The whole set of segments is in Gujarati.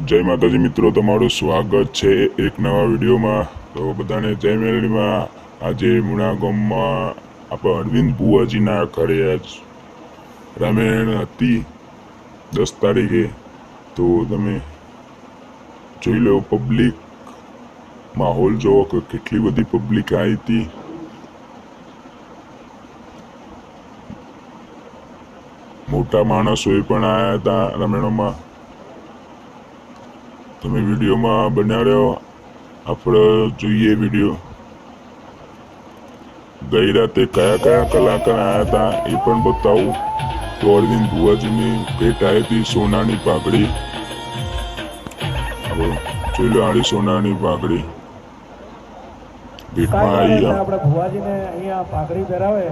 જય માતાજી મિત્રો, તમારું સ્વાગત છે એક નવા વિડીયોમાં। તો બધાને જય મેલડીમાં। આજે મુણા ગામમાં આપણે અરવિંદ ભુવાજીના ઘરે આજ રામાયણ હતી 10 તારીખે। તો તમે જોઈ લો પબ્લિક માહોલ જોવો કે કેટલી બધી પબ્લિક આવી હતી। મોટા માણસોએ પણ આવ્યા હતા રામાયણમાં। તમે વિડીયોમાં બન્યા રહ્યો, આપણે જોઈએ વિડીયો। ગઈ રાતે કયા કયા કલાકાર આવ્યા હતા એ પણ બતાવું। તો અરવિંદ ભુવાજીની ભેટ આવી હતી સોનાની પાઘડી। આપણે જોઈ લો, આડી સોનાની પાઘડી ભેટમાં આવી। આપણે ભુવાજીને અહીંયા પાઘડી પહેરાવે।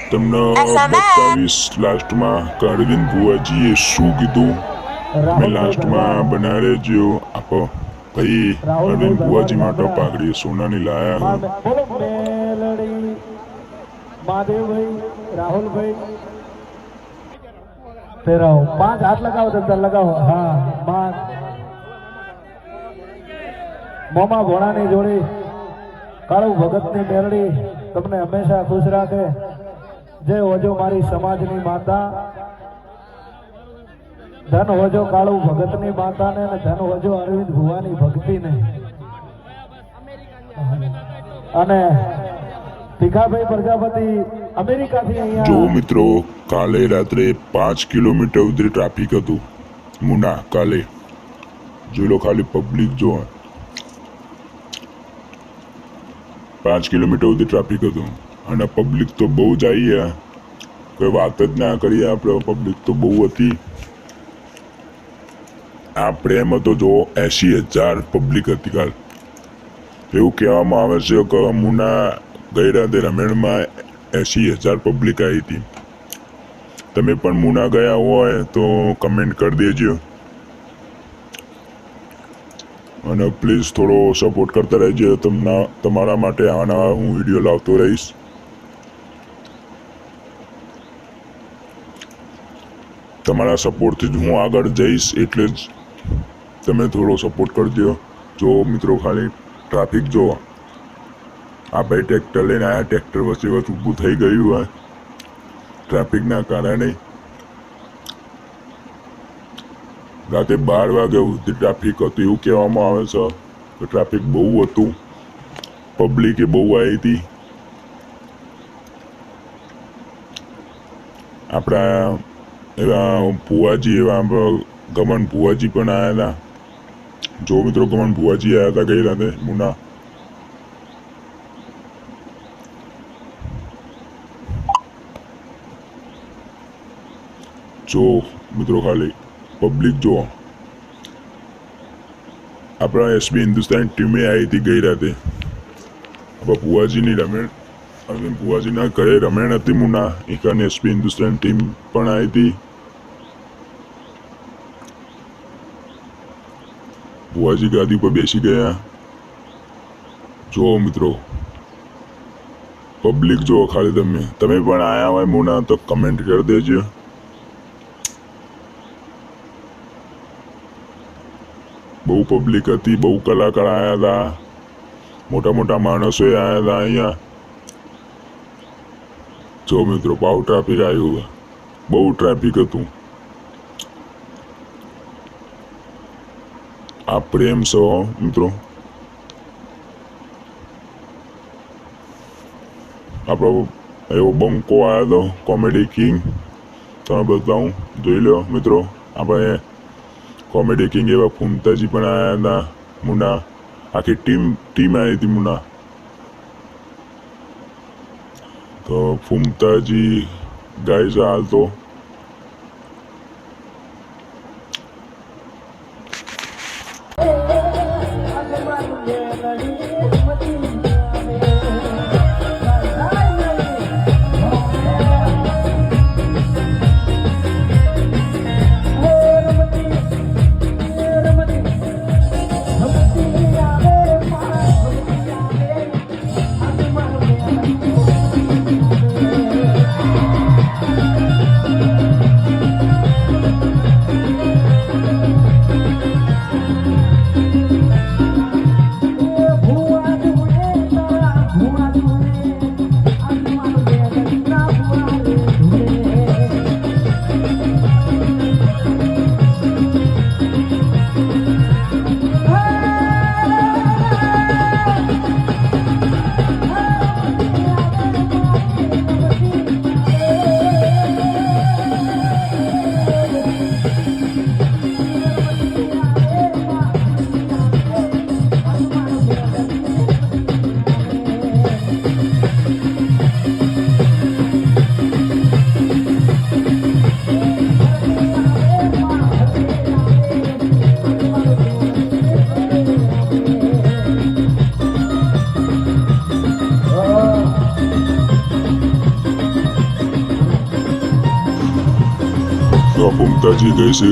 તમને બતાવીશ લાસ્ટમાં કે અરવિંદ ભુવાજીએ શું કીધું। તમે લાસ્ટમાં બનાવી રહેજો। આપો ભાઈ અરવિંદ ભુવાજી માટે પાઘડી સોનાની લાયા। બોલો મેલડી મહાદેવભાઈ, રાહુલભાઈ પહેરાવો। 5 હાથ લગાવો, બધા લગાવો। હા, 5 મોમા ભોળાની જોડી કાળુ ભગતની મેલડી તમને હંમેશા ખુશ રાખે। જય હોજો મારી સમાજની માતા, ધન હોજો કાળુ ભગતની માતાને, અને ધન હોજો અરવિંદ ભુવાની ભક્તિને। અને ભીખાભાઈ પ્રજાપતિ અમેરિકાથી અહીંયા। જો મિત્રો, કાલે રાત્રે 5 કિલોમીટર સુધી ટ્રાફિક હતું મુના। કાલે જોઈ લો ખાલી પબ્લિક જો, 5 કિલોમીટર સુધી ટ્રાફિક હતું। અને પબ્લિક તો બહુ જ આવી, કોઈ વાત જ ના કરીએ આપણે। પબ્લિક તો બહુ હતી। આપણે એમાં તો જો 80,000 પબ્લિક હતી કાલ। એવું કહેવામાં આવે છે કે મુના ગઈ રાતે રામાયણમાં 80,000 પબ્લિક આવી હતી। તમે પણ મુના ગયા હોય તો કમેન્ટ કરી દેજો, અને પ્લીઝ થોડો સપોર્ટ કરતા રહેજો। તમારા માટે આના હું વિડીયો લાવતો રહીશ। તમારા સપોર્ટથી જ હું આગળ જઈશ, એટલે જ તમે થોડો સપોર્ટ કરજો। જો મિત્રો ખાલી ટ્રાફિક જો, આ ભાઈ ટ્રેક્ટર લઈને આવ્યા, ટ્રેક્ટર વચ્ચે ઊભું થઈ ગયું હોય ટ્રાફિકના કારણે। રાતે 12 વાગ્યા સુધી ટ્રાફિક હતું। એવું કહેવામાં આવે છે કે ટ્રાફિક બહુ હતું, પબ્લિકે બહુ આવી હતી। આપણા એવા ભુવાજી, એવા ગમન ભુવાજી પણ આવ્યા હતા। જો મિત્રો, ગમન ભુવાજી આવ્યા હતા ગઈ રાતે મુના। જો મિત્રો ખાલી પબ્લિક જો, આપણા એસબી હિન્દુસ્તાન ટીમે આવી હતી ગઈ રાતે। આપણા ભુવાજીની રામાયણ, અરવિંદ ભુવાજીના ઘરે રામાયણ હતી મુના, એ કારણે એસબી હિન્દુસ્તાન ટીમ પણ આવી હતી। ભુવાજી ગાદી પર બેસી ગયા। જો મિત્રો પબ્લિક જો ખાલી, તમે પણ આયા હોય મુના તો કમેન્ટ કરી દેજો। બહુ પબ્લિક હતી, બહુ કલાકાર આવ્યા હતા, મોટા મોટા માણસો આવ્યા હતા અહીંયા। જો મિત્રો બહુ ટ્રાફિક આવ્યું, બહુ ટ્રાફિક હતું। આ પ્રેમ છે મિત્રો। આપણો એવો બંકો આવ્યો હતો કોમેડી કિંગ, તમે બતાવું જોઈ લો મિત્રો। આપણે કોમેડી કિંગ એવા ફૂમતાજી પણ આવ્યા હતા મુના। આખી ટીમ આવી હતી મુના। તો ફૂમતાજી ગાય છે હાલ તો। તો ભૂમતાજી ગઈ છે,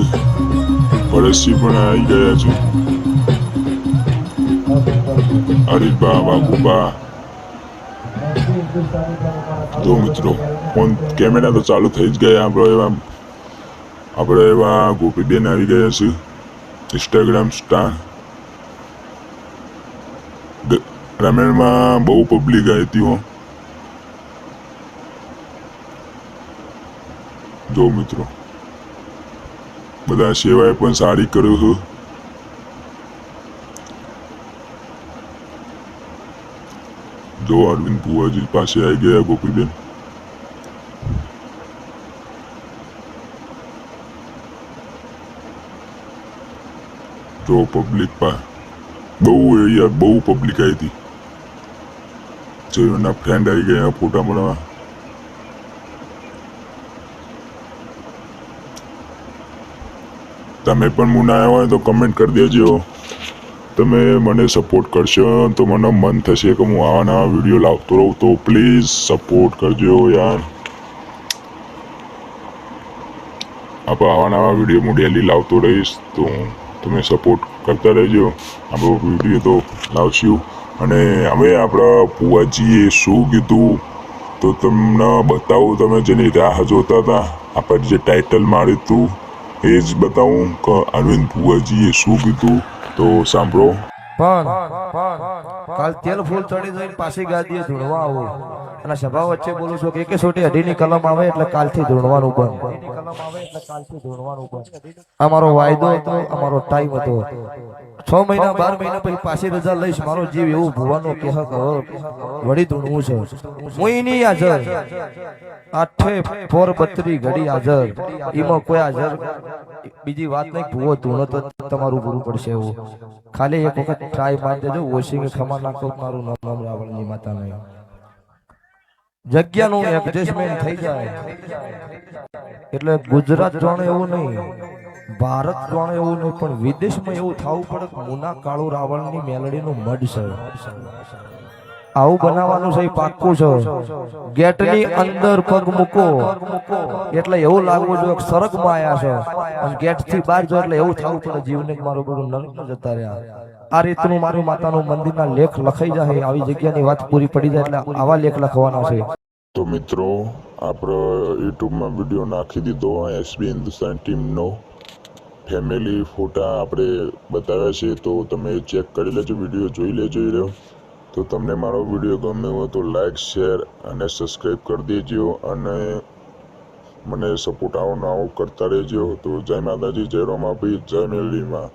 પરેશજી પણ આવી ગયા છે, હરીશબા, વાઘુબા. જો મિત્રો ફોન કેમેરા તો ચાલુ થઈ જ ગયા. આપણે એવા ગોપીબેન આવી ગયા છે, ઇન્સ્ટાગ્રામ સ્ટાર. રામાયણમાં બહુ પબ્લિક આવી હતી હો. જો મિત્રો બધા સેવાએ પણ સારી કર્યો છે. જો અરવિંદ ભુવાજી પાસે આવી ગયા ગોપીબેન. જો પબ્લિક બહુ યાર બહુ પબ્લિક આવી હતી. જો એના ફ્રેન્ડ આવી ગયા ફોટા બનાવવા. તમે પણ મુના આવ્યા હોય તો કમેન્ટ કરી દેજો. તમે મને સપોર્ટ કરશો તો મને મન થશે કે હું આવા નવા વિડીયો લાવતો રહું. તો પ્લીઝ સપોર્ટ કરજો યાર. આપણે આવા નવા વિડીયો હું ડેલી લાવતો રહીશ, તો તમે સપોર્ટ કરતા રહેજો. આપણો વિડીયો તો લાવશું. અને અમે આપણા ભુવાજીએ શું કીધું તો તમને બતાવું. તમે જેની રાહ જોતા હતા, આપણે જે ટાઇટલ માર્યું હતું એ જ બતાવું કે અરવિંદ ભુવાજીએ શું કીધું. તો સાંભળો. પણ કાલ તેલ ફૂલ ચડી જઈને પાછી ગાદીએ ધૂણવા આવો અને સભા વચ્ચે બોલું છું કે એકે સોટી અઢીની કલમ આવે એટલે કાલથી ધૂણવાનું બંધ. અમારો વાયદો હતો, અમારો ટાઈમ હતો. 6 મહિના 12 મહિના પછી પાછી રજા લઈશ. મારો જીવ એવું ભુવાનો કે વળી ધૂણવું છે. હું એની હાજર 8 ઘડી હાજર. એમાં કોઈ હાજર બીજી વાત નહીં. ભૂવો ધૂણો તો તમારું પૂરું પડશે. એવું ખાલી એક વખત ટ્રાય મારી દેજો. વોશિંગ ખમા નાખો. મારું નામ રાવણની માતા નહીં. જગ્યાનું એડજસ્ટમેન્ટ થઈ જાય એટલે ગુજરાત જાણે એવું નહીં, ભારત જાણે એવું નહીં, પણ વિદેશમાં એવું થવું પડે કે મુના કાળુ રાવણની મેલડીનું મઢ છે. આવું બનાવવાનું છે, પાક્કું છે. ગેટની અંદર પગ મૂકો એટલે એવું લાગવું જોઈએ કે સ્વર્ગમાં આયા છે, અને ગેટથી બહાર જો એટલે એવું થવું પડે જીવને મારું બધું નરકમાં જતા રહ્યા. આ રીતનું મારું માતાનું મંદિરના લેખ લખાઈ જાય. આવી જગ્યાની વાત પૂરી પડી જાય એટલે આવા લેખ લખવાના છે. તો મિત્રો આપણે યુટ્યુબમાં વિડીયો નાખી દીધો. એસબી હિન્દુસ્તાન ટીમનો ફેમિલી ફોટા આપણે બતાવ્યા છે, તો તમે ચેક કરી લેજો, વિડીયો જોઈ લેજો રહ્યો. તો તમને મારો વિડીયો ગમે હોય તો લાઈક, શેર અને સબસ્ક્રાઈબ કરી દેજો, અને મને સપોર્ટ આવો કરતા રહેજો. તો જય માતાજી, જય રોમાપીર, જય મેલડીમાં.